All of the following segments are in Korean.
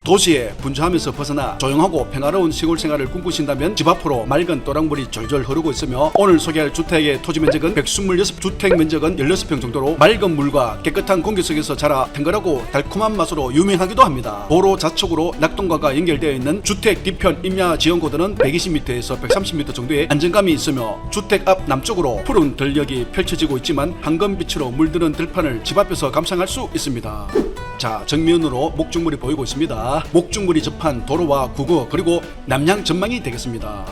도시에 분주하면서 벗어나 조용하고 평화로운 시골 생활을 꿈꾸신다면 집 앞으로 맑은 또랑물이 졸졸 흐르고 있으며 오늘 소개할 주택의 토지 면적은 126, 주택 면적은 16평 정도로 맑은 물과 깨끗한 공기 속에서 자라 탱글하고 달콤한 맛으로 유명하기도 합니다. 도로 좌측으로 낙동강과 연결되어 있는 주택 뒤편 임야 지형 고도는 120m에서 130m 정도의 안정감이 있으며 주택 앞 남쪽으로 푸른 들녘이 펼쳐지고 있지만 황금빛으로 물드는 들판을 집 앞에서 감상할 수 있습니다. 자, 정면으로 목중물이 보이고 있습니다. 목중물이 접한 도로와 구거 그리고 남양 전망이 되겠습니다.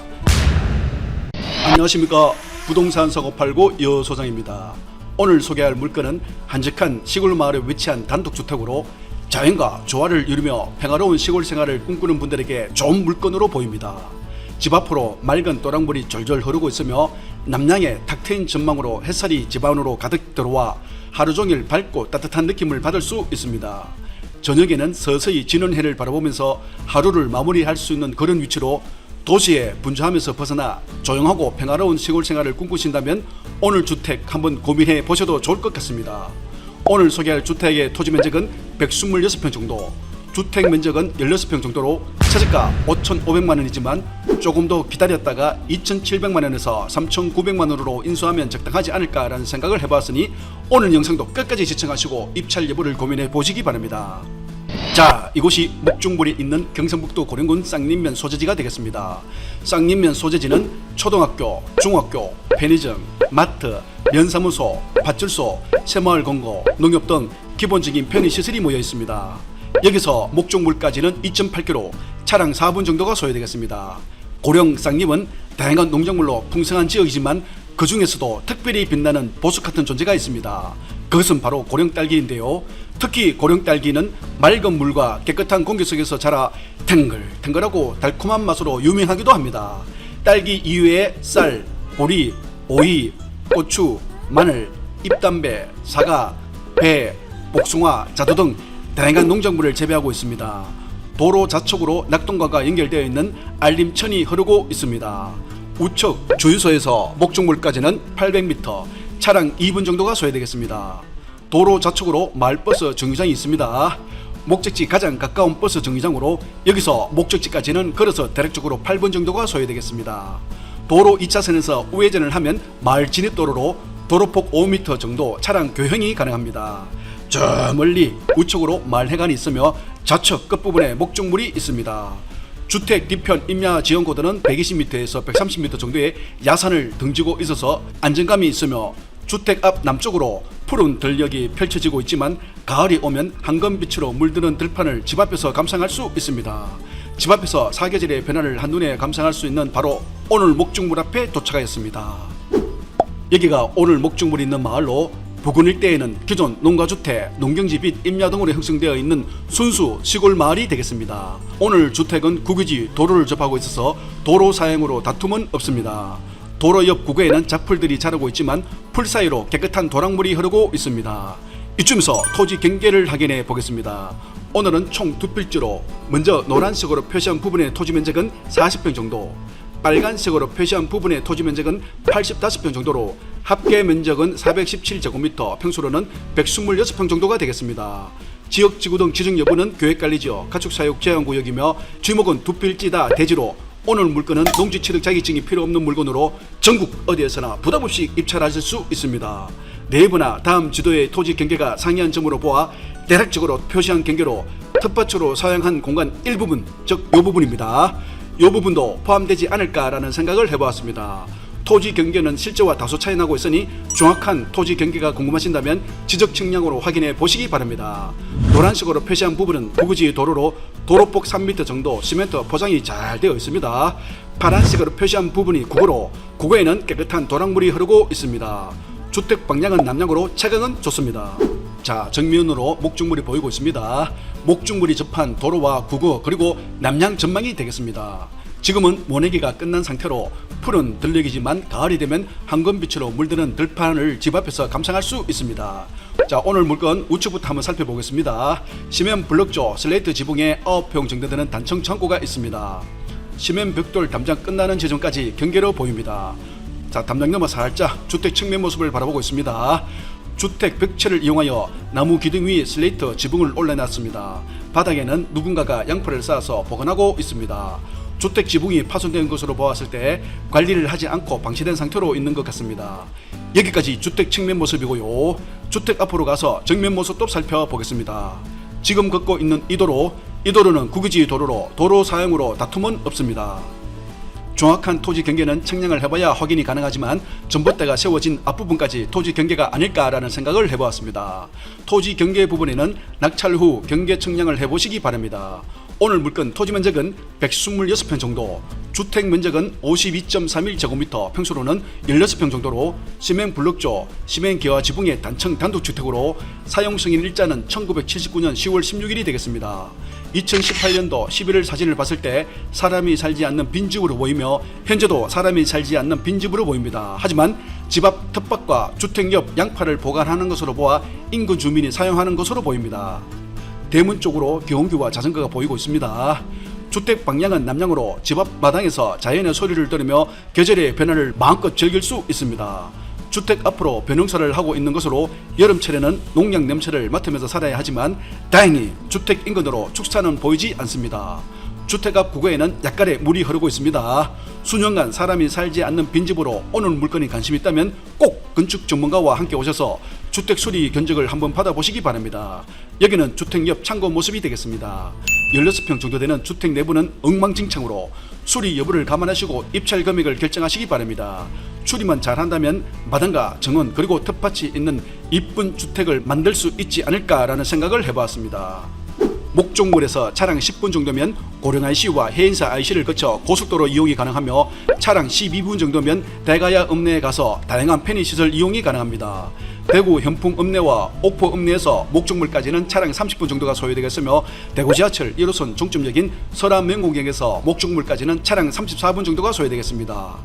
안녕하십니까. 부동산 사고 팔고 여소장입니다. 오늘 소개할 물건은 한적한 시골 마을에 위치한 단독주택으로 자연과 조화를 이루며 평화로운 시골 생활을 꿈꾸는 분들에게 좋은 물건으로 보입니다. 집 앞으로 맑은 또랑물이 졸졸 흐르고 있으며 남양의 탁 트인 전망으로 햇살이 집 안으로 가득 들어와 하루 종일 밝고 따뜻한 느낌을 받을 수 있습니다. 저녁에는 서서히 지는 해를 바라보면서 하루를 마무리할 수 있는 그런 위치로 도시에 분주하면서 벗어나 조용하고 평화로운 시골 생활을 꿈꾸신다면 오늘 주택 한번 고민해 보셔도 좋을 것 같습니다. 오늘 소개할 주택의 토지 면적은 126평 정도, 주택 면적은 16평 정도로 최저가 5,500만원이지만 조금 더 기다렸다가 2,700만원에서 3,900만원으로 인수하면 적당하지 않을까라는 생각을 해봤으니 오늘 영상도 끝까지 시청하시고 입찰 여부를 고민해 보시기 바랍니다. 자, 이곳이 목중물이 있는 경상북도 고령군 쌍림면 소재지가 되겠습니다. 쌍림면 소재지는 초등학교, 중학교, 편의점, 마트, 면사무소, 밭질소, 새마을 공고, 농협 등 기본적인 편의시설이 모여 있습니다. 여기서 목중물까지는 2.8km, 차량 4분 정도가 소요되겠습니다. 고령 쌍림은 다양한 농작물로 풍성한 지역이지만 그 중에서도 특별히 빛나는 보석 같은 존재가 있습니다. 그것은 바로 고령 딸기인데요. 특히 고령 딸기는 맑은 물과 깨끗한 공기 속에서 자라 탱글탱글하고 달콤한 맛으로 유명하기도 합니다. 딸기 이외에 쌀, 보리, 오이, 고추, 마늘, 잎담배, 사과, 배, 복숭아, 자두 등 다양한 농작물을 재배하고 있습니다. 도로 좌측으로 낙동강과 연결되어 있는 알림천이 흐르고 있습니다. 우측 주유소에서 목중물까지는 800m, 차량 2분 정도가 소요되겠습니다. 도로 좌측으로 마을버스 정류장이 있습니다. 목적지 가장 가까운 버스 정류장으로 여기서 목적지까지는 걸어서 대략적으로 8분 정도가 소요되겠습니다. 도로 2차선에서 우회전을 하면 마을 진입도로로 도로폭 5m 정도 차량 교형이 가능합니다. 저 멀리 우측으로 마을회관이 있으며 좌측 끝부분에 목중물이 있습니다. 주택 뒤편 임야 지형 고도는 120m에서 130m 정도의 야산을 등지고 있어서 안정감이 있으며 주택 앞 남쪽으로 푸른 들녘이 펼쳐지고 있지만 가을이 오면 황금빛으로 물드는 들판을 집 앞에서 감상할 수 있습니다. 집 앞에서 사계절의 변화를 한눈에 감상할 수 있는 바로 오늘 목중물 앞에 도착하였습니다. 여기가 오늘 목중물이 있는 마을로 부근 일대에는 기존 농가주택, 농경지 빚, 임야 등으로 형성되어 있는 순수 시골 마을이 되겠습니다. 오늘 주택은 국유지 도로를 접하고 있어서 도로 사용으로 다툼은 없습니다. 도로 옆 구거에는 잡풀들이 자라고 있지만 풀 사이로 깨끗한 도랑물이 흐르고 있습니다. 이쯤에서 토지 경계를 확인해 보겠습니다. 오늘은 총 두 필지로 먼저 노란색으로 표시한 부분의 토지 면적은 40평 정도, 빨간색으로 표시한 부분의 토지 면적은 85평 정도로 합계 면적은 417제곱미터, 평수로는 126평 정도가 되겠습니다. 지역 지구 등 지정 여부는 계획관리지역, 가축사육 제한구역이며 지목은 두 필지다 대지로 오늘 물건은 농지취득 자격증이 필요 없는 물건으로 전국 어디에서나 부담없이 입찰하실 수 있습니다. 내부나 다음 지도의 토지 경계가 상이한 점으로 보아 대략적으로 표시한 경계로 텃밭으로 사용한 공간 일부분, 즉 이 부분입니다. 이 부분도 포함되지 않을까라는 생각을 해보았습니다. 토지 경계는 실제와 다소 차이 나고 있으니 정확한 토지 경계가 궁금하신다면 지적 측량으로 확인해 보시기 바랍니다. 노란색으로 표시한 부분은 부구지 도로로 도로폭 3m 정도 시멘트 포장이 잘 되어 있습니다. 파란색으로 표시한 부분이 구거로 구거에는 깨끗한 도랑물이 흐르고 있습니다. 주택 방향은 남향으로 채광은 좋습니다. 자, 정면으로 목중물이 보이고 있습니다. 목중물이 접한 도로와 구거 그리고 남양 전망이 되겠습니다. 지금은 모내기가 끝난 상태로 푸른 들녘이지만 가을이 되면 황금빛으로 물드는 들판을 집 앞에서 감상할 수 있습니다. 자, 오늘 물건 우측부터 한번 살펴보겠습니다. 시멘 블럭조 슬레이트 지붕에 9평 정도 되는 단층 창고가 있습니다. 시멘 벽돌 담장 끝나는 지점까지 경계로 보입니다. 자, 담장 넘어 살짝 주택 측면 모습을 바라보고 있습니다. 주택 벽체를 이용하여 나무 기둥 위에 슬레이트 지붕을 올려놨습니다. 바닥에는 누군가가 양파를 쌓아서 보관하고 있습니다. 주택 지붕이 파손된 것으로 보았을 때 관리를 하지 않고 방치된 상태로 있는 것 같습니다. 여기까지 주택 측면 모습이고요. 주택 앞으로 가서 정면 모습도 살펴보겠습니다. 지금 걷고 있는 이 도로는 국유지 도로로 도로 사용으로 다툼은 없습니다. 정확한 토지 경계는 측량을 해봐야 확인이 가능하지만 전봇대가 세워진 앞부분까지 토지 경계가 아닐까라는 생각을 해보았습니다. 토지 경계 부분에는 낙찰 후 경계 측량을 해보시기 바랍니다. 오늘 물건 토지 면적은 126평 정도, 주택 면적은 52.31제곱미터, 평수로는 16평 정도로 시멘 블록조, 시멘 기와 지붕의 단층 단독주택으로 사용 승인 일자는 1979년 10월 16일이 되겠습니다. 2018년도 11월 사진을 봤을 때 사람이 살지 않는 빈집으로 보이며 현재도 사람이 살지 않는 빈집으로 보입니다. 하지만 집 앞 텃밭과 주택 옆 양파를 보관하는 것으로 보아 인근 주민이 사용하는 것으로 보입니다. 대문 쪽으로 경운기와 자전거가 보이고 있습니다. 주택 방향은 남향으로 집 앞 마당에서 자연의 소리를 들으며 계절의 변화를 마음껏 즐길 수 있습니다. 주택 앞으로 벼농사를 하고 있는 것으로 여름철에는 농약 냄새를 맡으면서 살아야 하지만 다행히 주택 인근으로 축사는 보이지 않습니다. 주택 앞 구거에는 약간의 물이 흐르고 있습니다. 수년간 사람이 살지 않는 빈집으로 오늘 물건이 관심 있다면 꼭 건축 전문가와 함께 오셔서 주택 수리 견적을 한번 받아보시기 바랍니다. 여기는 주택 옆 창고 모습이 되겠습니다. 16평 정도 되는 주택 내부는 엉망진창으로 수리 여부를 감안하시고 입찰 금액을 결정하시기 바랍니다. 수리만 잘한다면 마당과 정원 그리고 텃밭이 있는 이쁜 주택을 만들 수 있지 않을까라는 생각을 해보았습니다. 목종물에서 차량 10분 정도면 고령 IC와 해인사 IC를 거쳐 고속도로 이용이 가능하며 차량 12분 정도면 대가야 읍내에 가서 다양한 편의시설 이용이 가능합니다. 대구 현풍 읍내와 옥포 읍내에서 목종물까지는 차량 30분 정도가 소요되겠으며 대구 지하철 1호선 종점역인 서람명공역에서 목종물까지는 차량 34분 정도가 소요되겠습니다.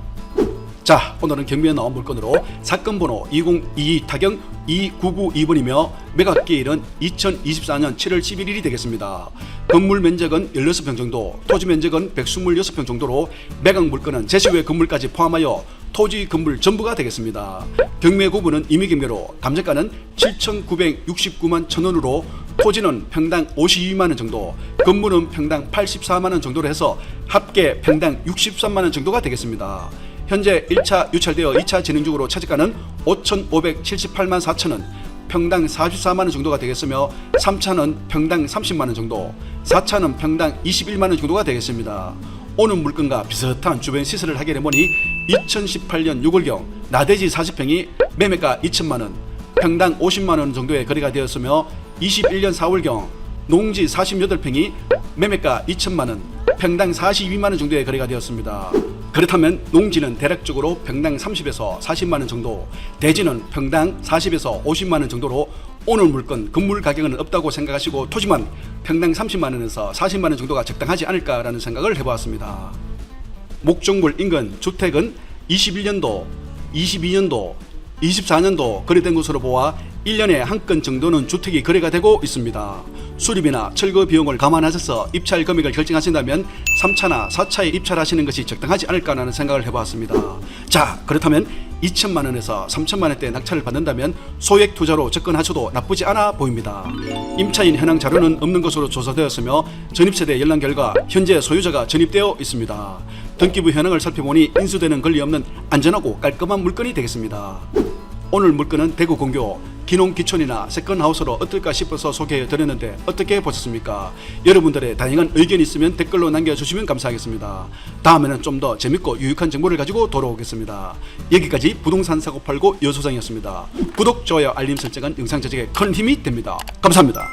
자, 오늘은 경매에 나온 물건으로 사건 번호 2022 타경 2992번이며 매각기일은 2024년 7월 11일이 되겠습니다. 건물 면적은 16평 정도, 토지 면적은 126평 정도로 매각 물건은 제시외 건물까지 포함하여 토지 건물 전부가 되겠습니다. 경매 구분은 임의경매로 감정가는 7,969만 1,000원으로 토지는 평당 52만원 정도, 건물은 평당 84만원 정도로 해서 합계 평당 63만원 정도가 되겠습니다. 현재 1차 유찰되어 2차 진행 중으로 차지가는 5,578만 4천원, 평당 44만원 정도가 되겠으며 3차는 평당 30만원 정도, 4차는 평당 21만원 정도가 되겠습니다. 오늘 물건과 비슷한 주변 시설을 하게 되보니 2018년 6월경 나대지 40평이 매매가 2천만원, 평당 50만원 정도의 거래가 되었으며 21년 4월경 농지 48평이 매매가 2천만원, 평당 42만원 정도의 거래가 되었습니다. 그렇다면 농지는 대략적으로 평당 30에서 40만원 정도, 대지는 평당 40에서 50만원 정도로 오늘 물건 건물 가격은 없다고 생각하시고 토지만 평당 30만원에서 40만원 정도가 적당하지 않을까라는 생각을 해보았습니다. 목종물 인근 주택은 21년도, 22년도, 24년도 거래된 것으로 보아 1년에 한 건 정도는 주택이 거래가 되고 있습니다. 수리비나 철거 비용을 감안하셔서 입찰 금액을 결정하신다면 3차나 4차에 입찰하시는 것이 적당하지 않을까라는 생각을 해보았습니다. 자, 그렇다면 2천만원에서 3천만원대 낙찰을 받는다면 소액 투자로 접근하셔도 나쁘지 않아 보입니다. 임차인 현황 자료는 없는 것으로 조사되었으며 전입세대 연락 결과 현재 소유자가 전입되어 있습니다. 등기부 현황을 살펴보니 인수되는 권리 없는 안전하고 깔끔한 물건이 되겠습니다. 오늘 물건은 대구 공교 기농기촌이나 세컨하우스로 어떨까 싶어서 소개해드렸는데 어떻게 보셨습니까? 여러분들의 다양한 의견이 있으면 댓글로 남겨주시면 감사하겠습니다. 다음에는 좀 더 재밌고 유익한 정보를 가지고 돌아오겠습니다. 여기까지 부동산 사고 팔고 여소장이었습니다. 구독, 좋아요, 알림 설정은 영상 제작에 큰 힘이 됩니다. 감사합니다.